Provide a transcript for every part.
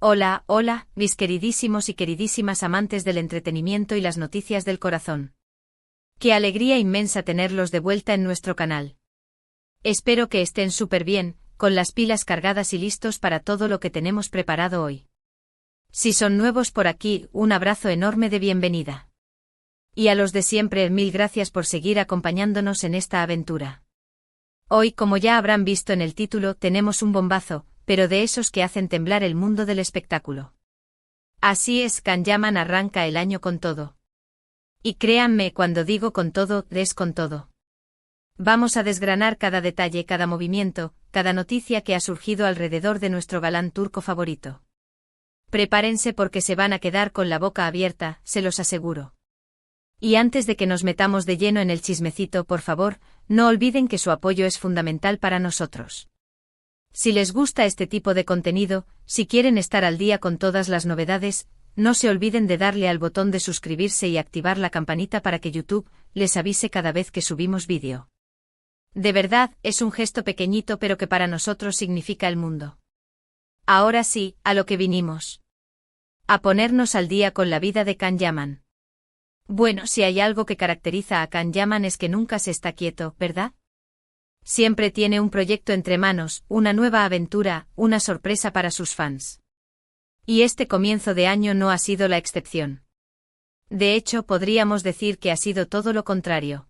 Hola, hola, mis queridísimos y queridísimas amantes del entretenimiento y las noticias del corazón. Qué alegría inmensa tenerlos de vuelta en nuestro canal. Espero que estén súper bien, con las pilas cargadas y listos para todo lo que tenemos preparado hoy. Si son nuevos por aquí, un abrazo enorme de bienvenida. Y a los de siempre, mil gracias por seguir acompañándonos en esta aventura. Hoy, como ya habrán visto en el título, tenemos un bombazo, pero de esos que hacen temblar el mundo del espectáculo. Así es, Can-Yaman arranca el año con todo. Y créanme, cuando digo con todo, es con todo. Vamos a desgranar cada detalle, cada movimiento, cada noticia que ha surgido alrededor de nuestro galán turco favorito. Prepárense porque se van a quedar con la boca abierta, se los aseguro. Y antes de que nos metamos de lleno en el chismecito, por favor, no olviden que su apoyo es fundamental para nosotros. Si les gusta este tipo de contenido, si quieren estar al día con todas las novedades, no se olviden de darle al botón de suscribirse y activar la campanita para que YouTube les avise cada vez que subimos vídeo. De verdad, es un gesto pequeñito pero que para nosotros significa el mundo. Ahora sí, a lo que vinimos. A ponernos al día con la vida de Can-Yaman. Bueno, si hay algo que caracteriza a Can-Yaman es que nunca se está quieto, ¿verdad? Siempre tiene un proyecto entre manos, una nueva aventura, una sorpresa para sus fans. Y este comienzo de año no ha sido la excepción. De hecho, podríamos decir que ha sido todo lo contrario.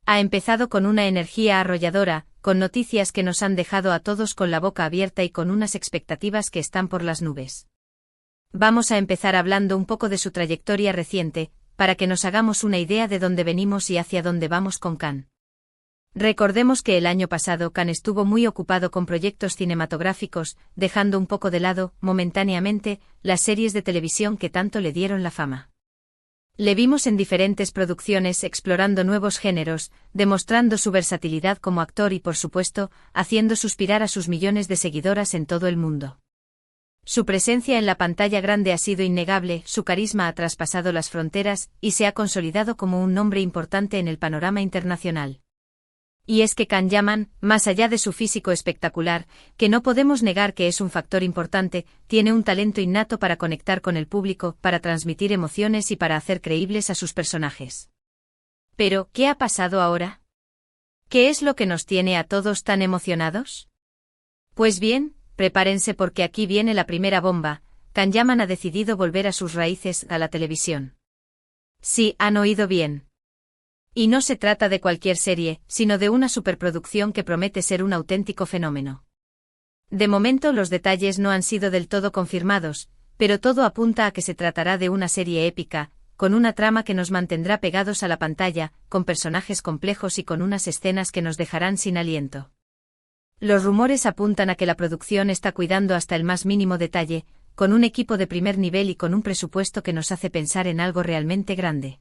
Ha empezado con una energía arrolladora, con noticias que nos han dejado a todos con la boca abierta y con unas expectativas que están por las nubes. Vamos a empezar hablando un poco de su trayectoria reciente, para que nos hagamos una idea de dónde venimos y hacia dónde vamos con Can. Recordemos que el año pasado Can estuvo muy ocupado con proyectos cinematográficos, dejando un poco de lado, momentáneamente, las series de televisión que tanto le dieron la fama. Le vimos en diferentes producciones explorando nuevos géneros, demostrando su versatilidad como actor y, por supuesto, haciendo suspirar a sus millones de seguidoras en todo el mundo. Su presencia en la pantalla grande ha sido innegable, su carisma ha traspasado las fronteras y se ha consolidado como un nombre importante en el panorama internacional. Y es que Can-Yaman, más allá de su físico espectacular, que no podemos negar que es un factor importante, tiene un talento innato para conectar con el público, para transmitir emociones y para hacer creíbles a sus personajes. Pero, ¿qué ha pasado ahora? ¿Qué es lo que nos tiene a todos tan emocionados? Pues bien, prepárense porque aquí viene la primera bomba. Can-Yaman ha decidido volver a sus raíces, a la televisión. Sí, han oído bien. Y no se trata de cualquier serie, sino de una superproducción que promete ser un auténtico fenómeno. De momento los detalles no han sido del todo confirmados, pero todo apunta a que se tratará de una serie épica, con una trama que nos mantendrá pegados a la pantalla, con personajes complejos y con unas escenas que nos dejarán sin aliento. Los rumores apuntan a que la producción está cuidando hasta el más mínimo detalle, con un equipo de primer nivel y con un presupuesto que nos hace pensar en algo realmente grande.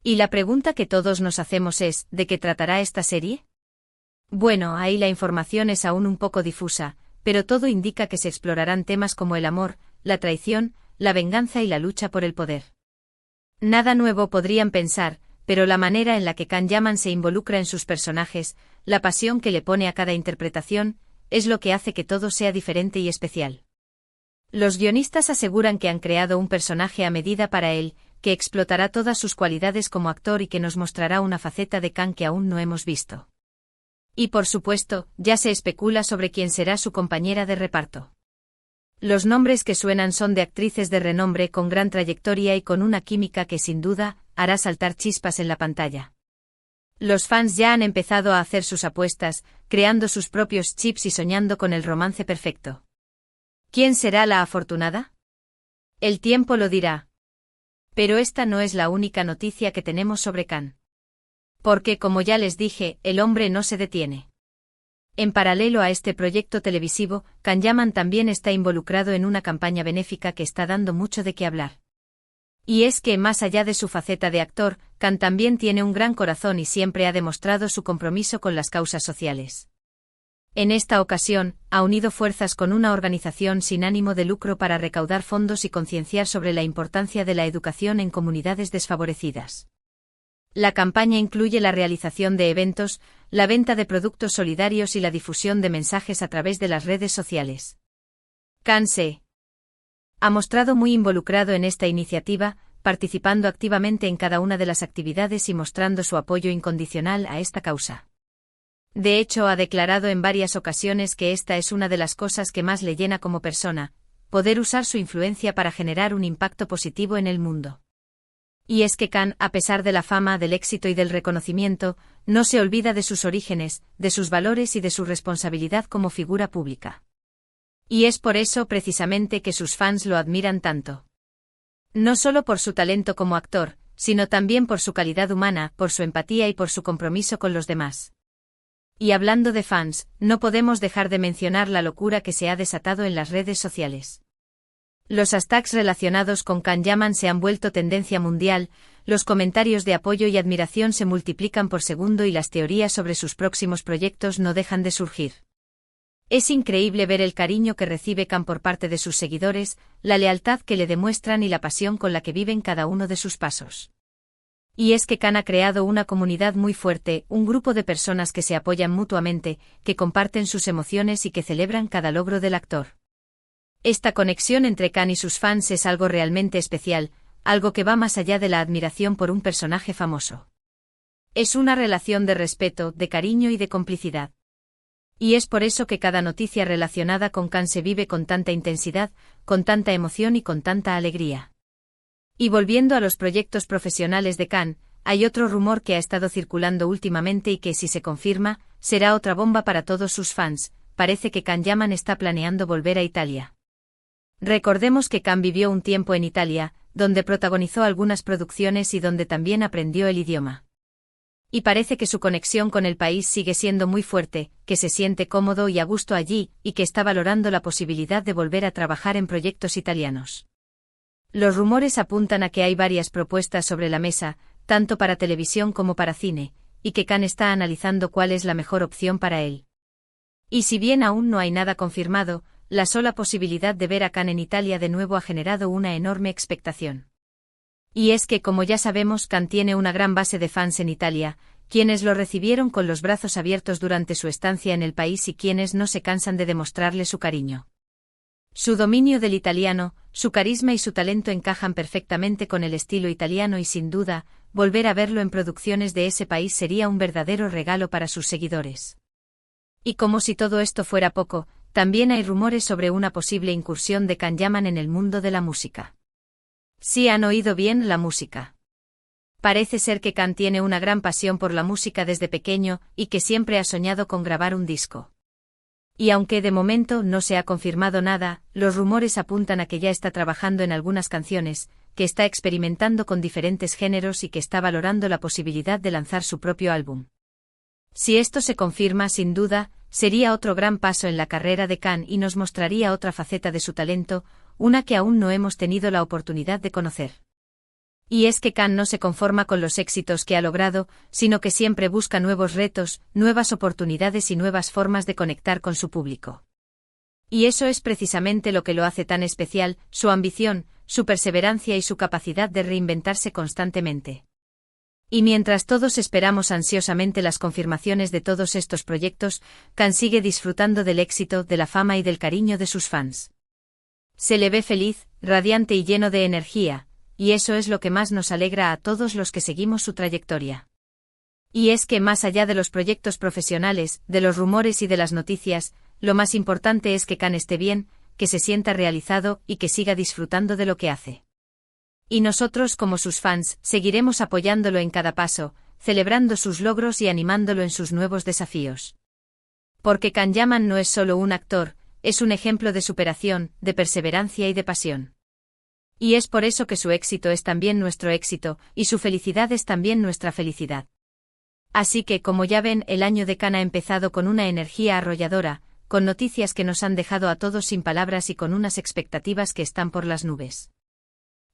Y la pregunta que todos nos hacemos es, ¿de qué tratará esta serie? Bueno, ahí la información es aún un poco difusa, pero todo indica que se explorarán temas como el amor, la traición, la venganza y la lucha por el poder. Nada nuevo podrían pensar, pero la manera en la que Can-Yaman se involucra en sus personajes, la pasión que le pone a cada interpretación, es lo que hace que todo sea diferente y especial. Los guionistas aseguran que han creado un personaje a medida para él, que explotará todas sus cualidades como actor y que nos mostrará una faceta de Can que aún no hemos visto. Y por supuesto, ya se especula sobre quién será su compañera de reparto. Los nombres que suenan son de actrices de renombre con gran trayectoria y con una química que sin duda hará saltar chispas en la pantalla. Los fans ya han empezado a hacer sus apuestas, creando sus propios chips y soñando con el romance perfecto. ¿Quién será la afortunada? El tiempo lo dirá. Pero esta no es la única noticia que tenemos sobre Can. Porque, como ya les dije, el hombre no se detiene. En paralelo a este proyecto televisivo, Can-Yaman también está involucrado en una campaña benéfica que está dando mucho de qué hablar. Y es que, más allá de su faceta de actor, Can también tiene un gran corazón y siempre ha demostrado su compromiso con las causas sociales. En esta ocasión, ha unido fuerzas con una organización sin ánimo de lucro para recaudar fondos y concienciar sobre la importancia de la educación en comunidades desfavorecidas. La campaña incluye la realización de eventos, la venta de productos solidarios y la difusión de mensajes a través de las redes sociales. Can se Ha mostrado muy involucrado en esta iniciativa, participando activamente en cada una de las actividades y mostrando su apoyo incondicional a esta causa. De hecho, ha declarado en varias ocasiones que esta es una de las cosas que más le llena como persona, poder usar su influencia para generar un impacto positivo en el mundo. Y es que Khan, a pesar de la fama, del éxito y del reconocimiento, no se olvida de sus orígenes, de sus valores y de su responsabilidad como figura pública. Y es por eso precisamente que sus fans lo admiran tanto. No solo por su talento como actor, sino también por su calidad humana, por su empatía y por su compromiso con los demás. Y hablando de fans, no podemos dejar de mencionar la locura que se ha desatado en las redes sociales. Los hashtags relacionados con Can Yaman se han vuelto tendencia mundial, los comentarios de apoyo y admiración se multiplican por segundo y las teorías sobre sus próximos proyectos no dejan de surgir. Es increíble ver el cariño que recibe Can por parte de sus seguidores, la lealtad que le demuestran y la pasión con la que viven cada uno de sus pasos. Y es que Can ha creado una comunidad muy fuerte, un grupo de personas que se apoyan mutuamente, que comparten sus emociones y que celebran cada logro del actor. Esta conexión entre Can y sus fans es algo realmente especial, algo que va más allá de la admiración por un personaje famoso. Es una relación de respeto, de cariño y de complicidad. Y es por eso que cada noticia relacionada con Can se vive con tanta intensidad, con tanta emoción y con tanta alegría. Y volviendo a los proyectos profesionales de Can, hay otro rumor que ha estado circulando últimamente y que, si se confirma, será otra bomba para todos sus fans. Parece que Can Yaman está planeando volver a Italia. Recordemos que Can vivió un tiempo en Italia, donde protagonizó algunas producciones y donde también aprendió el idioma. Y parece que su conexión con el país sigue siendo muy fuerte, que se siente cómodo y a gusto allí, y que está valorando la posibilidad de volver a trabajar en proyectos italianos. Los rumores apuntan a que hay varias propuestas sobre la mesa, tanto para televisión como para cine, y que Can está analizando cuál es la mejor opción para él. Y si bien aún no hay nada confirmado, la sola posibilidad de ver a Can en Italia de nuevo ha generado una enorme expectación. Y es que, como ya sabemos, Can tiene una gran base de fans en Italia, quienes lo recibieron con los brazos abiertos durante su estancia en el país y quienes no se cansan de demostrarle su cariño. Su dominio del italiano, su carisma y su talento encajan perfectamente con el estilo italiano y sin duda, volver a verlo en producciones de ese país sería un verdadero regalo para sus seguidores. Y como si todo esto fuera poco, también hay rumores sobre una posible incursión de Can Yaman en el mundo de la música. Sí han oído bien, la música. Parece ser que Can tiene una gran pasión por la música desde pequeño y que siempre ha soñado con grabar un disco. Y aunque de momento no se ha confirmado nada, los rumores apuntan a que ya está trabajando en algunas canciones, que está experimentando con diferentes géneros y que está valorando la posibilidad de lanzar su propio álbum. Si esto se confirma, sin duda, sería otro gran paso en la carrera de Can y nos mostraría otra faceta de su talento, una que aún no hemos tenido la oportunidad de conocer. Y es que Can no se conforma con los éxitos que ha logrado, sino que siempre busca nuevos retos, nuevas oportunidades y nuevas formas de conectar con su público. Y eso es precisamente lo que lo hace tan especial, su ambición, su perseverancia y su capacidad de reinventarse constantemente. Y mientras todos esperamos ansiosamente las confirmaciones de todos estos proyectos, Can sigue disfrutando del éxito, de la fama y del cariño de sus fans. Se le ve feliz, radiante y lleno de energía, y eso es lo que más nos alegra a todos los que seguimos su trayectoria. Y es que más allá de los proyectos profesionales, de los rumores y de las noticias, lo más importante es que Can esté bien, que se sienta realizado y que siga disfrutando de lo que hace. Y nosotros, como sus fans, seguiremos apoyándolo en cada paso, celebrando sus logros y animándolo en sus nuevos desafíos. Porque Can Yaman no es solo un actor, es un ejemplo de superación, de perseverancia y de pasión. Y es por eso que su éxito es también nuestro éxito, y su felicidad es también nuestra felicidad. Así que, como ya ven, el año de Can ha empezado con una energía arrolladora, con noticias que nos han dejado a todos sin palabras y con unas expectativas que están por las nubes.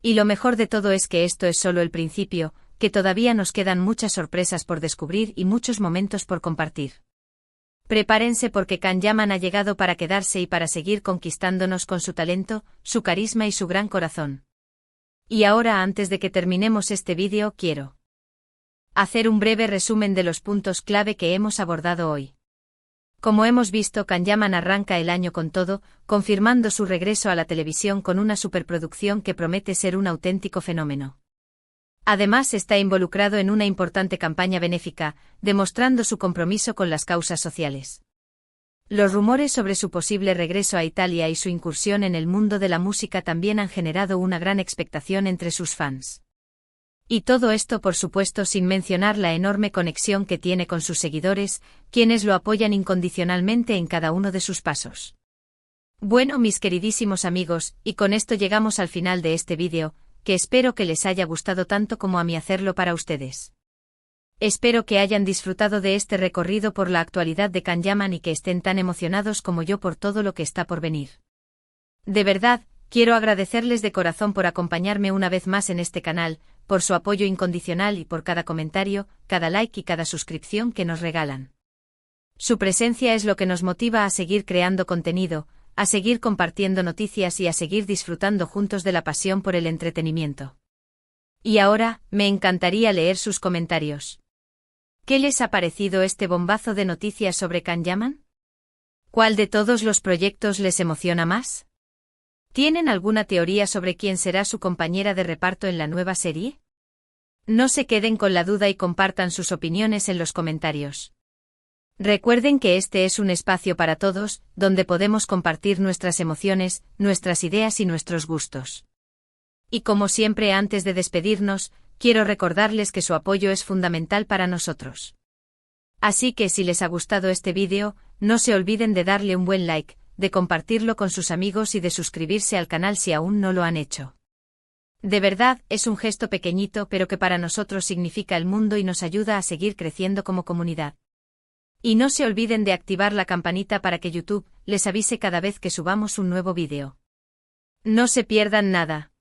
Y lo mejor de todo es que esto es solo el principio, que todavía nos quedan muchas sorpresas por descubrir y muchos momentos por compartir. Prepárense porque Can Yaman ha llegado para quedarse y para seguir conquistándonos con su talento, su carisma y su gran corazón. Y ahora, antes de que terminemos este vídeo, quiero hacer un breve resumen de los puntos clave que hemos abordado hoy. Como hemos visto, Can-Yaman arranca el año con todo, confirmando su regreso a la televisión con una superproducción que promete ser un auténtico fenómeno. Además, está involucrado en una importante campaña benéfica, demostrando su compromiso con las causas sociales. Los rumores sobre su posible regreso a Italia y su incursión en el mundo de la música también han generado una gran expectación entre sus fans. Y todo esto, por supuesto, sin mencionar la enorme conexión que tiene con sus seguidores, quienes lo apoyan incondicionalmente en cada uno de sus pasos. Bueno, mis queridísimos amigos, y con esto llegamos al final de este vídeo, que espero que les haya gustado tanto como a mí hacerlo para ustedes. Espero que hayan disfrutado de este recorrido por la actualidad de Can-Yaman y que estén tan emocionados como yo por todo lo que está por venir. De verdad, quiero agradecerles de corazón por acompañarme una vez más en este canal, por su apoyo incondicional y por cada comentario, cada like y cada suscripción que nos regalan. Su presencia es lo que nos motiva a seguir creando contenido, a seguir compartiendo noticias y a seguir disfrutando juntos de la pasión por el entretenimiento. Y ahora, me encantaría leer sus comentarios. ¿Qué les ha parecido este bombazo de noticias sobre Can-Yaman? ¿Cuál de todos los proyectos les emociona más? ¿Tienen alguna teoría sobre quién será su compañera de reparto en la nueva serie? No se queden con la duda y compartan sus opiniones en los comentarios. Recuerden que este es un espacio para todos, donde podemos compartir nuestras emociones, nuestras ideas y nuestros gustos. Y como siempre, antes de despedirnos, quiero recordarles que su apoyo es fundamental para nosotros. Así que si les ha gustado este vídeo, no se olviden de darle un buen like, de compartirlo con sus amigos y de suscribirse al canal si aún no lo han hecho. De verdad, es un gesto pequeñito pero que para nosotros significa el mundo y nos ayuda a seguir creciendo como comunidad. Y no se olviden de activar la campanita para que YouTube les avise cada vez que subamos un nuevo vídeo. No se pierdan nada.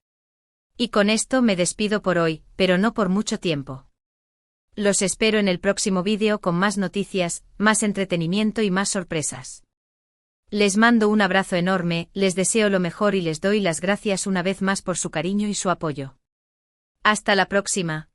Y con esto me despido por hoy, pero no por mucho tiempo. Los espero en el próximo vídeo con más noticias, más entretenimiento y más sorpresas. Les mando un abrazo enorme, les deseo lo mejor y les doy las gracias una vez más por su cariño y su apoyo. Hasta la próxima.